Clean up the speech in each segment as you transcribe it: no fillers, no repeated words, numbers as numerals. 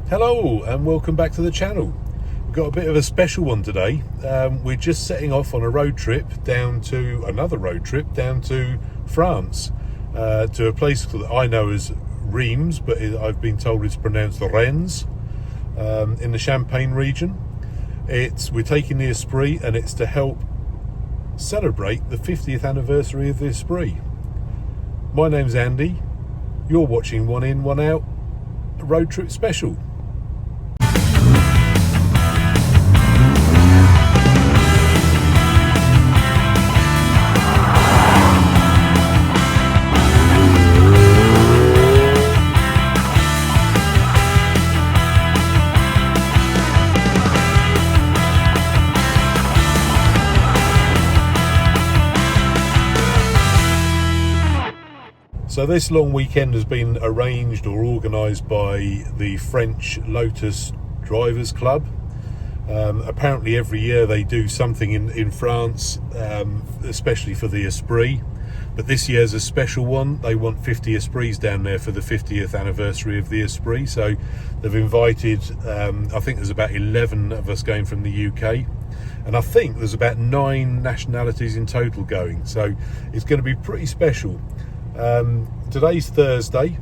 Hello and welcome back to the channel. We've got a bit of a special one today. We're just setting off on a road trip down to France, to a place that I know as Reims, but I've been told it's pronounced Rennes, in the Champagne region. We're taking the Esprit, and it's to help celebrate the 50th anniversary of the Esprit. My name's Andy. You're watching One In, One Out, a road trip special. So this long weekend has been arranged or organised by the French Lotus Drivers Club. Apparently every year they do something in France, especially for the Esprit. But this year's a special one. They want 50 Esprits down there for the 50th anniversary of the Esprit. So they've invited, I think there's about 11 of us going from the UK. And I think there's about 9 nationalities in total going. So it's going to be pretty special. Today's Thursday.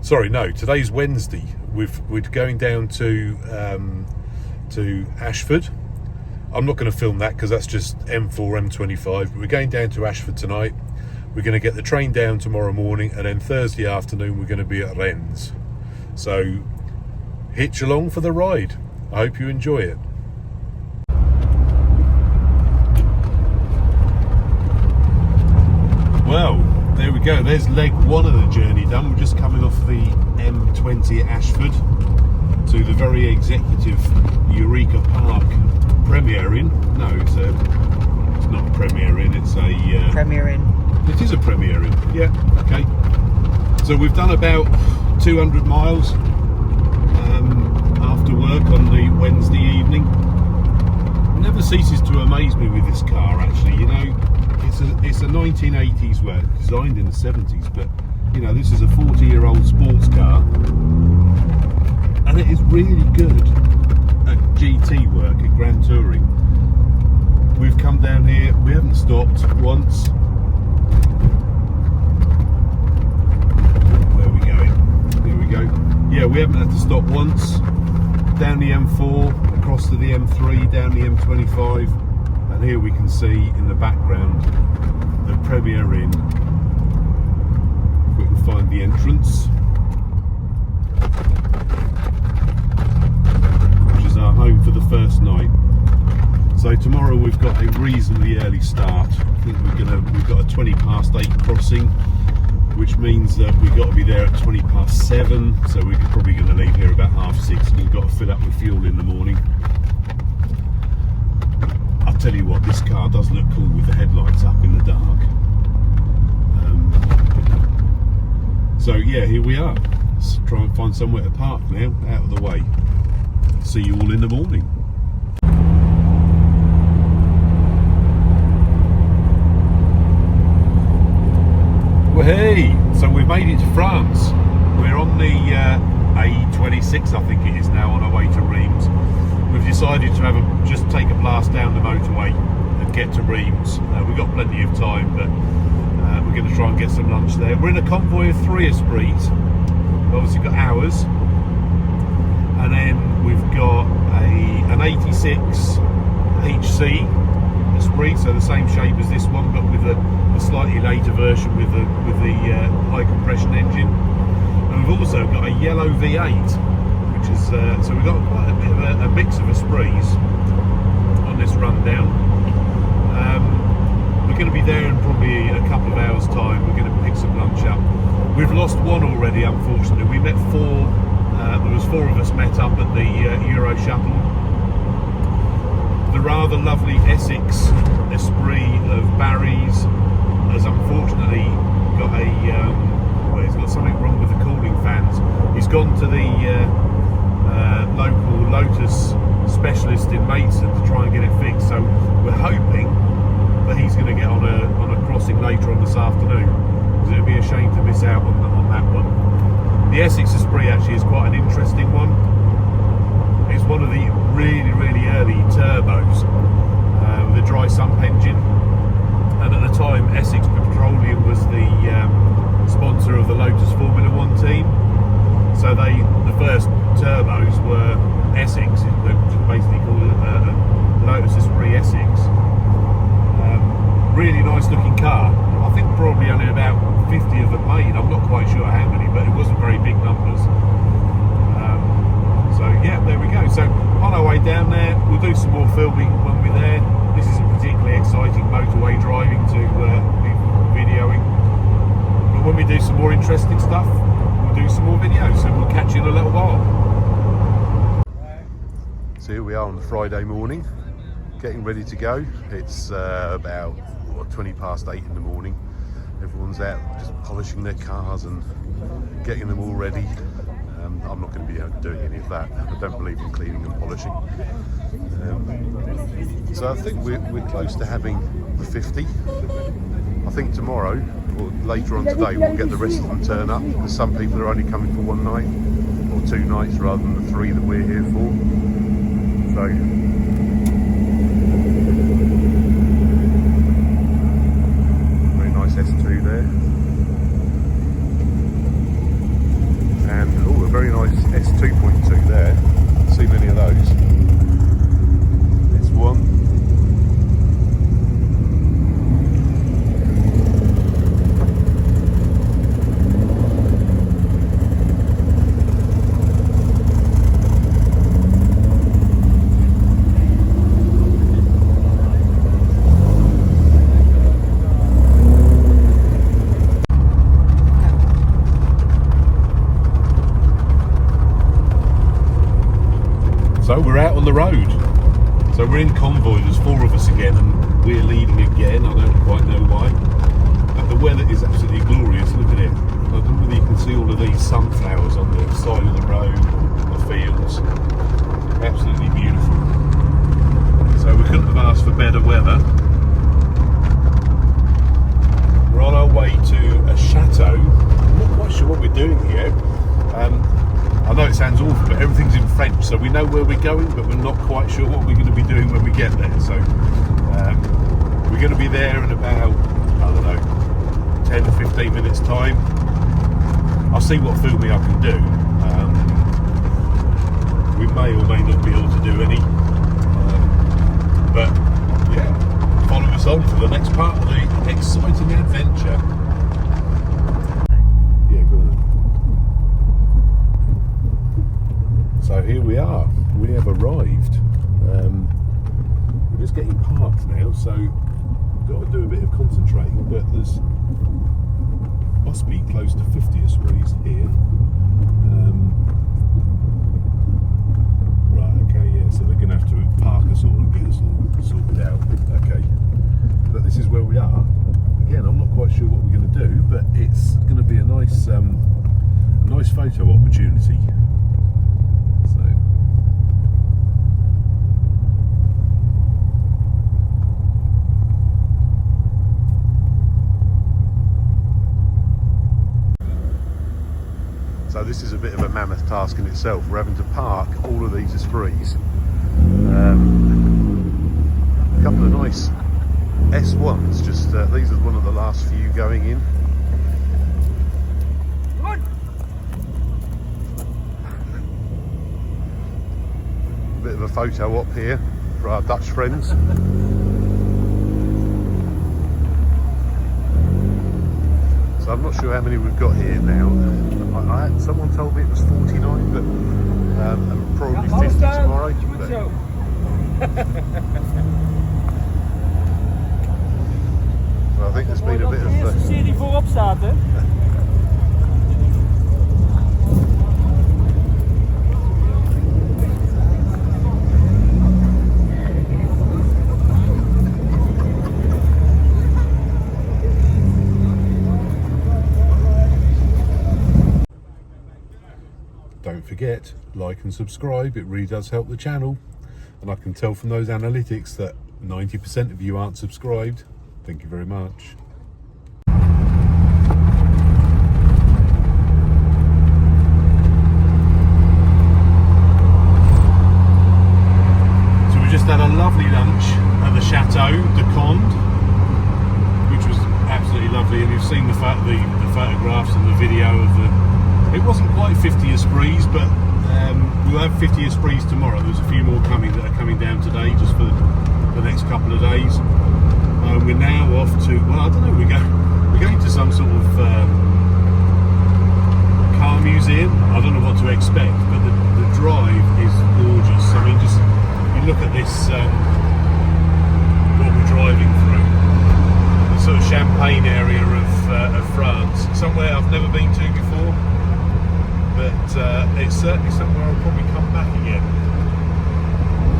Today's Wednesday. We're going down to Ashford. I'm not going to film that because that's just M4, M25. But we're going down to Ashford tonight. We're going to get the train down tomorrow morning, and then Thursday afternoon we're going to be at Rennes. So hitch along for the ride. I hope you enjoy it. Well, there we go. There's leg one of the journey done. We're just coming off the M20 at Ashford to the very executive Eureka Park Premier Inn. No, it's not a Premier Inn. It's a Premier Inn. It is a Premier Inn. Yeah. Okay. So we've done about 200 miles after work on the Wednesday evening. It never ceases to amaze me with this car. Actually, you know. It's a 1980s, well, designed in the 70s, but you know, this is a 40-year-old sports car, and it is really good at GT work, at Grand Touring. We've come down here, we haven't stopped once. Where are we going? Here we go. Yeah, we haven't had to stop once. Down the M4, across to the M3, down the M25. And here we can see in the background the Premier Inn. If we can find the entrance, which is our home for the first night. So tomorrow we've got a reasonably early start. I think we've got a 20 past 8 crossing, which means that we've got to be there at 20 past 7. So we're probably going to leave here about 6:30, and we've got to fill up with fuel in the morning. I'll tell you what, this car does look cool with the headlights up in the dark. So yeah, here we are. Let's try and find somewhere to park now, out of the way. See you all in the morning. Well, hey, so we've made it to France. We're on the A26, I think it is now, on our way to Reims. We've decided to just take a blast down the motorway and get to Reims. We've got plenty of time, but we're going to try and get some lunch there. We're in a convoy of 3 Esprits. We've obviously got ours, and then we've got an 86 HC Esprit, so the same shape as this one, but with a slightly later version with the high compression engine. And we've also got a yellow V8. So we've got quite a bit of a mix of Esprits on this rundown. We're going to be there in probably a couple of hours' time. We're going to pick some lunch up. We've lost one already, unfortunately. We met 4. There was 4 of us met up at the Euro Shuttle. The rather lovely Essex Esprit of Barry's has unfortunately got he's got something wrong with the cooling fans. He's gone to the local Lotus specialist in Maidstone to try and get it fixed. So we're hoping that he's going to get on a crossing later on this afternoon, because it would be a shame to miss out on that one. The Essex Esprit actually is quite an interesting one. It's one of the really, really early turbos with a dry sump engine. And at the time, Essex Petroleum was the sponsor of the Lotus Formula 1 team. So the first turbos were Essex. They basically called it Lotus Esprit Essex. Really nice looking car. I think probably only about 50 of them made. I'm not quite sure how many, but it wasn't very big numbers. So yeah, there we go. So on our way down there, we'll do some more filming when we're there. This is a particularly exciting motorway driving to be videoing. But when we do some more interesting stuff, we'll do some more videos. So we'll catch you in a little while. So here we are on the Friday morning, getting ready to go. It's about 20 past 8 in the morning. Everyone's out just polishing their cars and getting them all ready. I'm not going to be doing any of that. I don't believe in cleaning and polishing. So I think we're close to having the 50. I think tomorrow or later on today we'll get the rest of them turn up, because some people are only coming for one night or 2 nights rather than the 3 that we're here for. So very nice S2 there. And a very nice S2.2 there. See many of those. This one. So we're out on the road. So we're in convoy, there's 4 of us again, and we're leading again. I don't quite know why. But the weather is absolutely glorious, look at it. I don't know whether you can see all of these sunflowers on the side of the road, the fields. Absolutely beautiful. So we couldn't have asked for better weather. We're on our way to a chateau. I'm not quite sure what we're doing here. I know it sounds awful, but everything's in French, so we know where we're going, but we're not quite sure what we're going to be doing when we get there. So we're going to be there in about, I don't know, 10 to 15 minutes time. I'll see what filming I can do. We may or may not be able to do any. But yeah, follow us on for the next part of the exciting adventure. So here we are, we have arrived. We're just getting parked now, so we've got to do a bit of concentrating, but there's must be close to 50 Esprits here. Right, okay, yeah, so they're going to have to park us all and get us all sorted out. Okay, but this is where we are. Again, I'm not quite sure what we're going to do, but it's going to be a nice photo opportunity. So this is a bit of a mammoth task in itself. We're having to park all of these Esprits. A couple of nice S1s, just these are one of the last few going in. A bit of a photo op here for our Dutch friends. So I'm not sure how many we've got here now. Someone told me it was 49, but and probably 50 tomorrow. But well, I think there's been a bit of... serie voorop staat, hè? Don't forget, like and subscribe, it really does help the channel. And I can tell from those analytics that 90% of you aren't subscribed. Thank you very much. of it wasn't quite 50 Esprits, but we'll have 50 Esprits tomorrow. There's a few more coming that are coming down today, just for the next couple of days. We're now off to, well, I don't know, we're going to some sort of car museum. I don't know what to expect, but the drive is gorgeous. I mean, just you look at this, what we're driving through, the sort of Champagne area of France, somewhere I've never been to before, but it's certainly somewhere I'll probably come back again.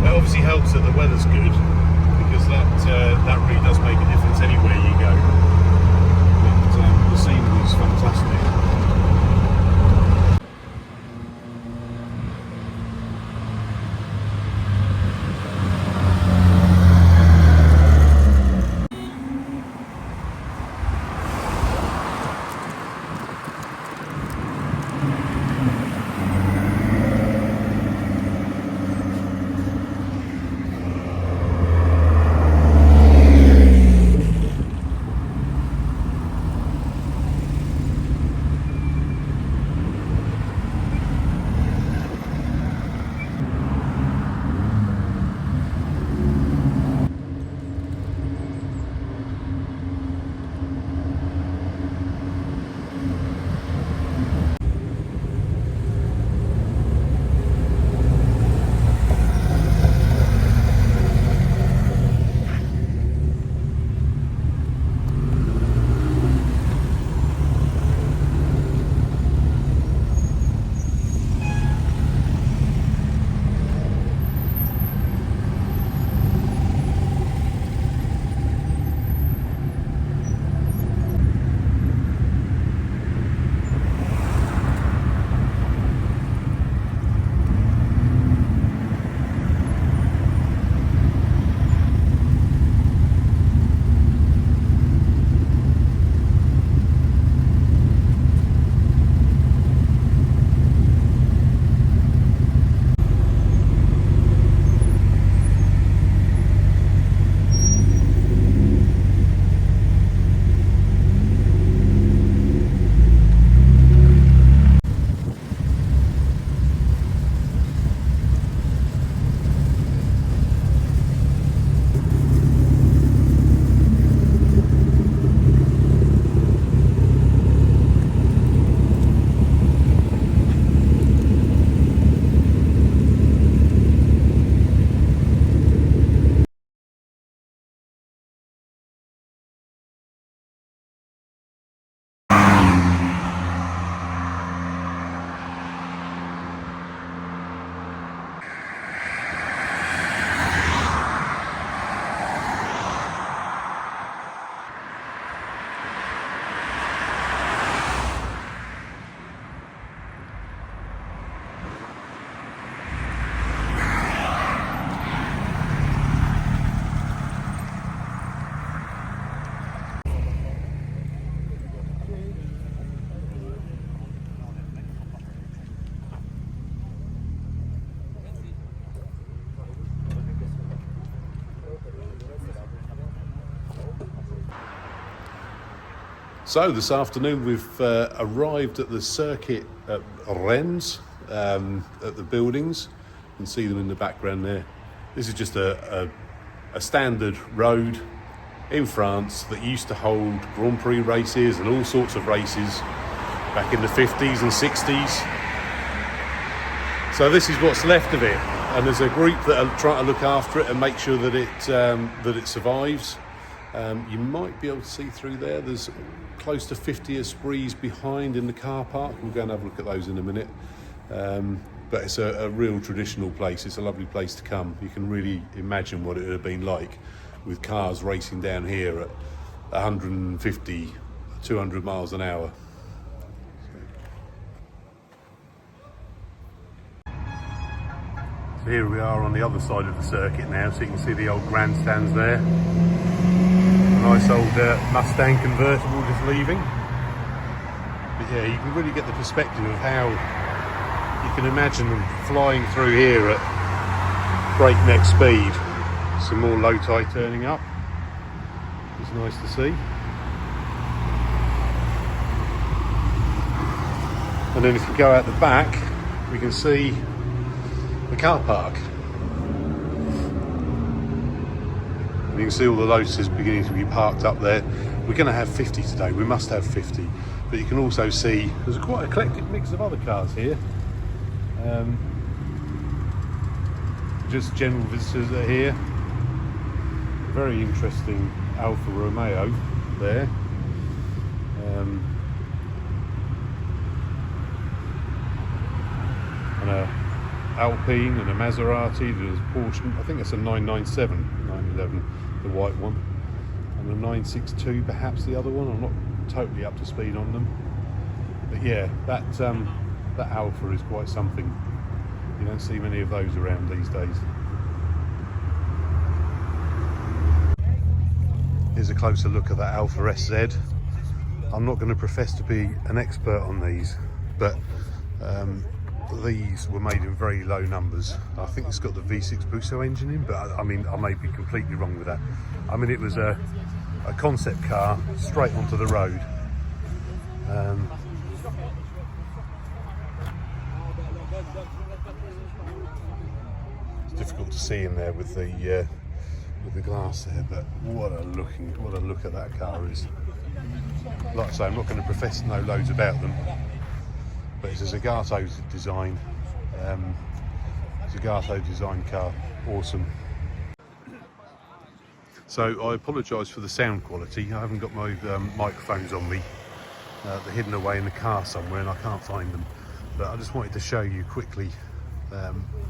It obviously helps that the weather's good, because that really does make a difference anywhere you go. But the scenery is fantastic. So this afternoon we've arrived at the circuit at Rennes, at the buildings. You can see them in the background there. This is just a standard road in France that used to hold Grand Prix races and all sorts of races back in the 50s and 60s. So this is what's left of it, and there's a group that are trying to look after it and make sure that it survives. You might be able to see through there. There's close to 50 Esprits behind in the car park. We'll go and have a look at those in a minute. But it's a real traditional place. It's a lovely place to come. You can really imagine what it would have been like with cars racing down here at 150, 200 miles an hour. So here we are on the other side of the circuit now, so you can see the old grandstands there. A nice old Mustang convertible just leaving. But yeah, you can really get the perspective of how you can imagine them flying through here at breakneck speed. Some more Lotus turning up. It's nice to see. And then if you go out the back, we can see the car park. And you can see all the Lotuses beginning to be parked up there. We're going to have 50 today, we must have 50. But you can also see there's quite an eclectic mix of other cars here. Just general visitors that are here. Very interesting Alfa Romeo there. And a Alpine and a Maserati. There's a Porsche, I think it's a 997, 911, the white one, and a 962 perhaps the other one. I'm not totally up to speed on them, but yeah, that Alfa is quite something. You don't see many of those around these days. Here's a closer look at that Alfa SZ. I'm not going to profess to be an expert on these, but these were made in very low numbers. I think it's got the V6 Busso engine in, but I mean, I may be completely wrong with that. I mean, it was a concept car straight onto the road. It's difficult to see in there with the glass there, but what a look at that car is. Like I say, I'm not going to profess to know loads about them, but it's a Zagato design. Zagato design car, awesome. So I apologise for the sound quality. I haven't got my microphones on me. They're hidden away in the car somewhere and I can't find them. But I just wanted to show you quickly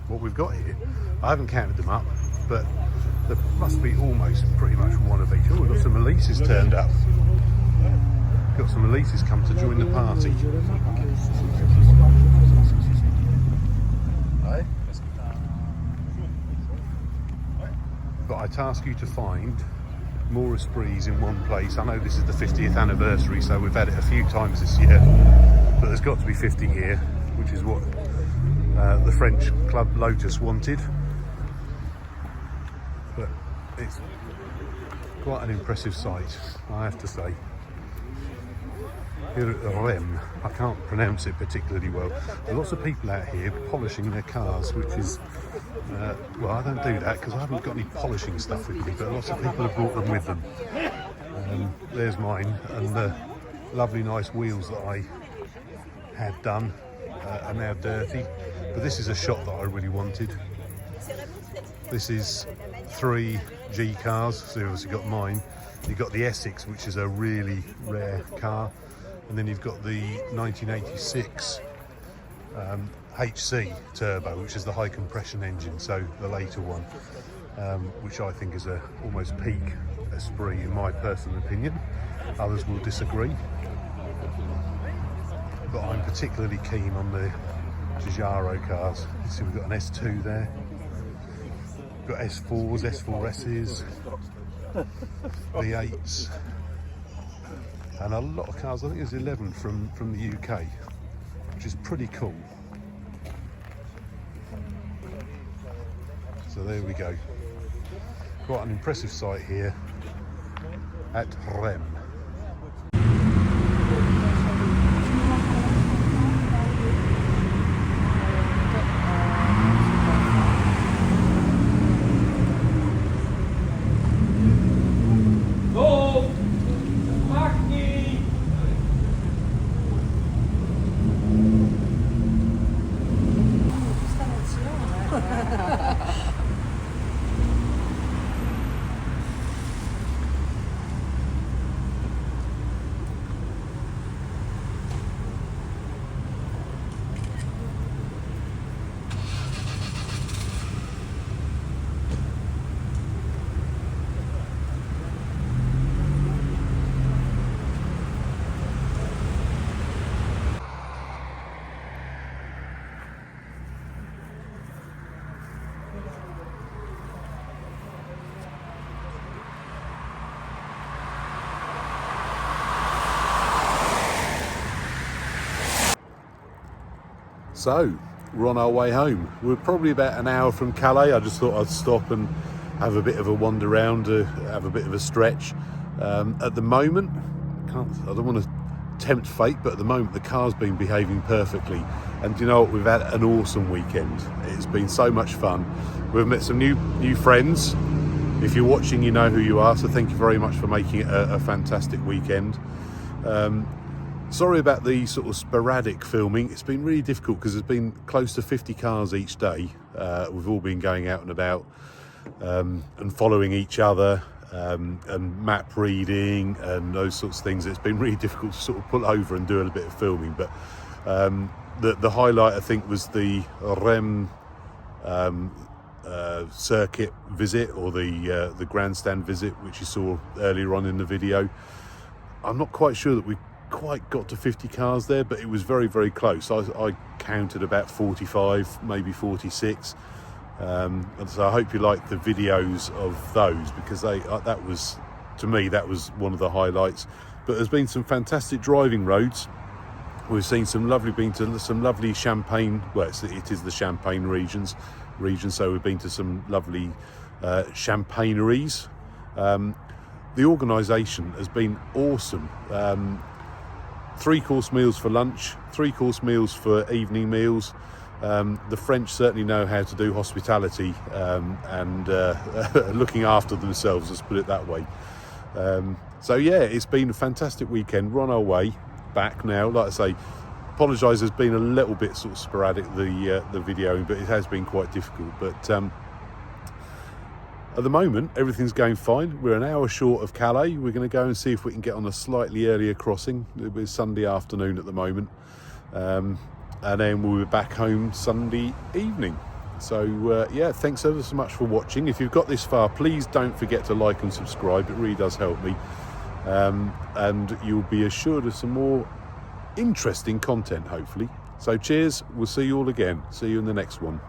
what we've got here. I haven't counted them up, but there must be almost pretty much one of each. Oh, we've got some Elises turned up. Got some Elises come to join the party. But I task you to find more Esprits in one place. I know this is the 50th anniversary, so we've had it a few times this year, but there's got to be 50 here, which is what the French club Lotus wanted. But it's quite an impressive sight, I have to say. Here at Rem, I can't pronounce it particularly well. There are lots of people out here polishing their cars, which is, well, I don't do that because I haven't got any polishing stuff with me, but lots of people have brought them with them. There's mine, and the lovely nice wheels that I had done are now dirty. But this is a shot that I really wanted. This is 3 G cars, so you've obviously got mine. You've got the Essex, which is a really rare car. And then you've got the 1986 HC turbo, which is the high compression engine, so the later one, which I think is a almost peak Esprit in my personal opinion. Others will disagree, but I'm particularly keen on the Giugiaro cars. You see, we've got an S2 there, we've got S4s, S4Ss, V8s. And a lot of cars. I think there's 11 from the UK, which is pretty cool. So there we go. Quite an impressive sight here at Rem. So, we're on our way home. We're probably about an hour from Calais. I just thought I'd stop and have a bit of a wander around, have a bit of a stretch. At the moment, I don't want to tempt fate, but at the moment the car's been behaving perfectly. And you know what, we've had an awesome weekend. It's been so much fun. We've met some new friends. If you're watching, you know who you are, so thank you very much for making it a fantastic weekend. Sorry about the sort of sporadic filming. It's been really difficult because there's been close to 50 cars each day. We've all been going out and about and following each other, and map reading and those sorts of things. It's been really difficult to sort of pull over and do a bit of filming, but the highlight, I think, was the Rem circuit visit, or the grandstand visit, which you saw earlier on in the video. I'm not quite sure that we quite got to 50 cars there, but it was very, very close. I counted about 45, maybe 46. And so I hope you like the videos of those, because that was, to me, that was one of the highlights. But there's been some fantastic driving roads. We've seen been to some lovely Champagne, well, it is the Champagne region, so we've been to some lovely champagneries. The organisation has been awesome. 3-course meals for lunch, 3-course meals for evening meals. The French certainly know how to do hospitality and looking after themselves, let's put it that way. So yeah, it's been a fantastic weekend. We're on our way back now. Like I say, apologise, there's been a little bit sort of sporadic, the videoing, but it has been quite difficult. But at the moment, everything's going fine. We're an hour short of Calais. We're going to go and see if we can get on a slightly earlier crossing. It's Sunday afternoon at the moment. And then we'll be back home Sunday evening. So yeah, thanks ever so much for watching. If you've got this far, please don't forget to like and subscribe. It really does help me. And you'll be assured of some more interesting content, hopefully. So cheers. We'll see you all again. See you in the next one.